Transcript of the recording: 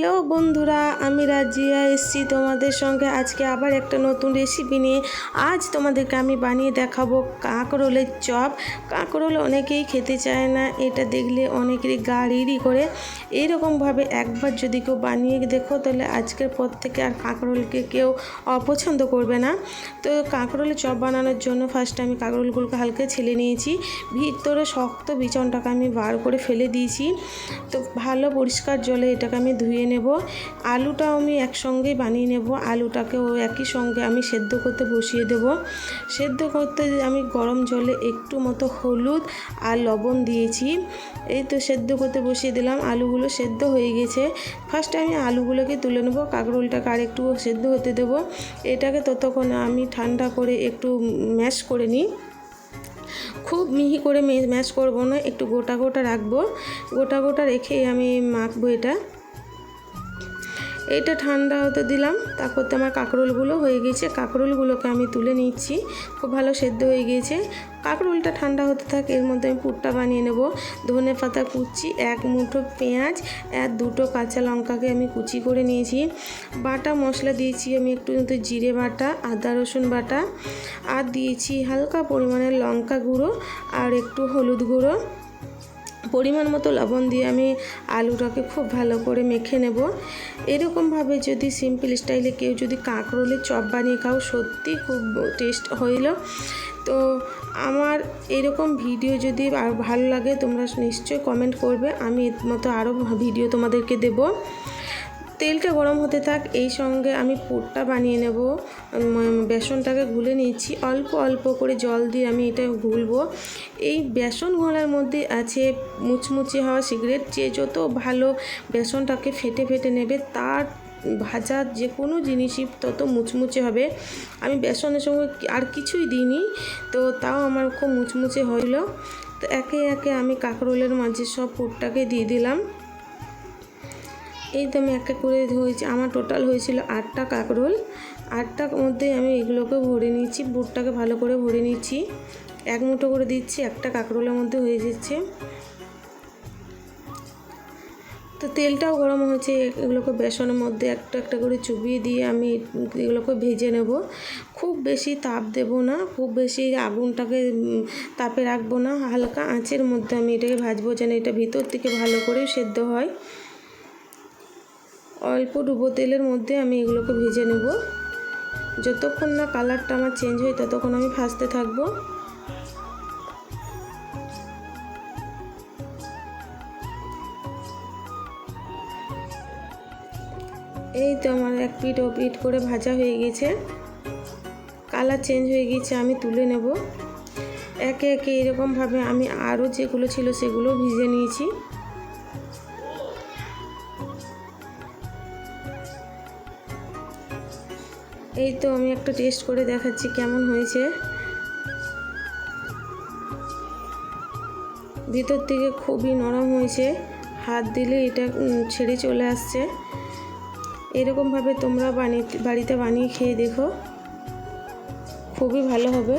Hello বন্ধুরা, আমি রাজিয়া এসেছি তোমাদের সঙ্গে আজকে আবার একটা নতুন রেসিপি নিয়ে। আজ তোমাদেরকে আমি বানিয়ে দেখাবো কাঁকরোলের চপ। কাঁকরোল অনেকেই খেতে চায় না, এটা দেখলে অনেকেরই গাড়িরই করে। এইরকমভাবে একবার যদি কেউ বানিয়ে দেখো তাহলে আজকের পর থেকে আর কাঁকরোলকে কেউ অপছন্দ করবে না। তো কাঁকরোলের চপ বানানোর জন্য ফার্স্টে আমি কাঁকরোলগুলোকে হালকা ছেলে নিয়েছি, ভিতরে শক্ত বিচনটাকে আমি বার করে ফেলে দিয়েছি। তো ভালো পরিষ্কার জলে এটাকে আমি ধুয়ে নেব। আলুটাও আমি একসঙ্গেই বানিয়ে নেব। আলুটাকেও একই সঙ্গে আমি সেদ্ধ করতে বসিয়ে দেব। সেদ্ধ করতে আমি গরম জলে একটু মতো হলুদ আর লবণ দিয়েছি। এই তো সেদ্ধ করতে বসিয়ে দিলাম। আলুগুলো সেদ্ধ হয়ে গেছে। ফার্স্টে আমি আলুগুলোকে তুলে নেব, কাঁকরোলটাকে আর একটু সেদ্ধ হতে দেব। এটাকে ততক্ষণ আমি ঠান্ডা করে একটু ম্যাশ করে নিই। খুব মিহি করে ম্যাশ করব না, একটু গোটা গোটা রাখবো। গোটা গোটা রেখেই আমি মাখবো এটা ঠান্ডা হতে দিলাম। তারপর তো আমার কাঁকরোলগুলো হয়ে গেছে। কাঁকরোলগুলোকে আমি তুলে নিচ্ছি, খুব ভালো সেদ্ধ হয়ে গিয়েছে। কাঁকরোলটা ঠান্ডা হতে থাকে, এর মধ্যে আমি পুরটা বানিয়ে নেব। ধনে পাতা কুচি, এক মুঠো পেঁয়াজ আর দুটো কাঁচা লঙ্কাকে আমি কুচি করে নিয়েছি। বাটা মশলা দিয়েছি আমি একটু জিরে বাটা, আদা রসুন বাটা, আর দিয়েছি হালকা পরিমাণে লঙ্কা গুঁড়ো আর একটু হলুদ গুঁড়ো, পরিমাণ মতো লবণ দিয়ে আমি আলুটাকে খুব ভালো করে মেখে নেব। এরকমভাবে যদি সিম্পল স্টাইলে কেউ যদি কাঁকরোলের চপ বানিয়ে খাও, সত্যি খুব টেস্ট হইল। তো আমার এরকম ভিডিও যদি আর ভালো লাগে তোমরা নিশ্চয়ই কমেন্ট করবে, আমি এর মতো আরও ভিডিও তোমাদেরকে দেব। তেলটা গরম হতে থাক, এই সঙ্গে আমি পুরটা বানিয়ে নেব। বেসনটাকে গুলে নিচ্ছি, অল্প অল্প করে জল দিয়ে আমি এটা গুলবো। এই বেসন ঘোলার মধ্যে আছে মুচমুচে হওয়া সিক্রেট। যে যত ভালো বেসনটাকে ফেটে ফেটে নেবে, তার ভাজা যে কোনো জিনিসই তত মুচমুচে হবে। আমি বেসনের সঙ্গে আর কিছুই দিইনি, তো তাও আমার খুব মুচমুচে হলো। তো একে একে আমি কাঁকরোলের মাঝে সব পুরটাকে দিয়ে দিলাম। এই তো আমি একটা করে হয়েছে, আমার টোটাল হয়েছিল 8টা কাঁকরোল। 8টার মধ্যে আমি এগুলোকে ভরে নিচ্ছি, বুটটাকে ভালো করে ভরে নিচ্ছি। এক মুঠো করে দিচ্ছি, একটা কাঁকরোলের মধ্যে হয়ে যাচ্ছে। তো তেলটাও গরম হয়েছে, এগুলোকে বেসনের মধ্যে একটা একটা করে চুবিয়ে দিয়ে আমি এগুলোকে ভেজে নেব। খুব বেশি তাপ দেব না, খুব বেশি আগুনটাকে তাপে রাখবো না, হালকা আঁচের মধ্যে আমি এটাকে ভাজবো যেন এটা ভিতর থেকে ভালো করে সেদ্ধ হয়। অল্প ডুবো তেলের মধ্যে আমি এগুলোকে ভেজে নেব। যতক্ষণ না কালারটা আমার চেঞ্জ হয় ততক্ষণ আমি ভাজতে থাকবো। এই তো আমার এক পিঠ ও পিঠ করে ভাজা হয়ে গেছে, কালার চেঞ্জ হয়ে গেছে, আমি তুলে নেব। একে একে এরকমভাবে আমি আরও যেগুলো ছিল সেগুলো ভিজে নিয়েছি। এই তো আমি একটা টেস্ট করে দেখাচ্ছি কেমন হয়েছে। ভিতর থেকে খুবই নরম হয়েছে, হাত দিলে এটা ছেড়ে চলে আসছে। এরকমভাবে তোমরা বাড়িতে বানিয়ে খেয়ে দেখো, খুবই ভালো হবে।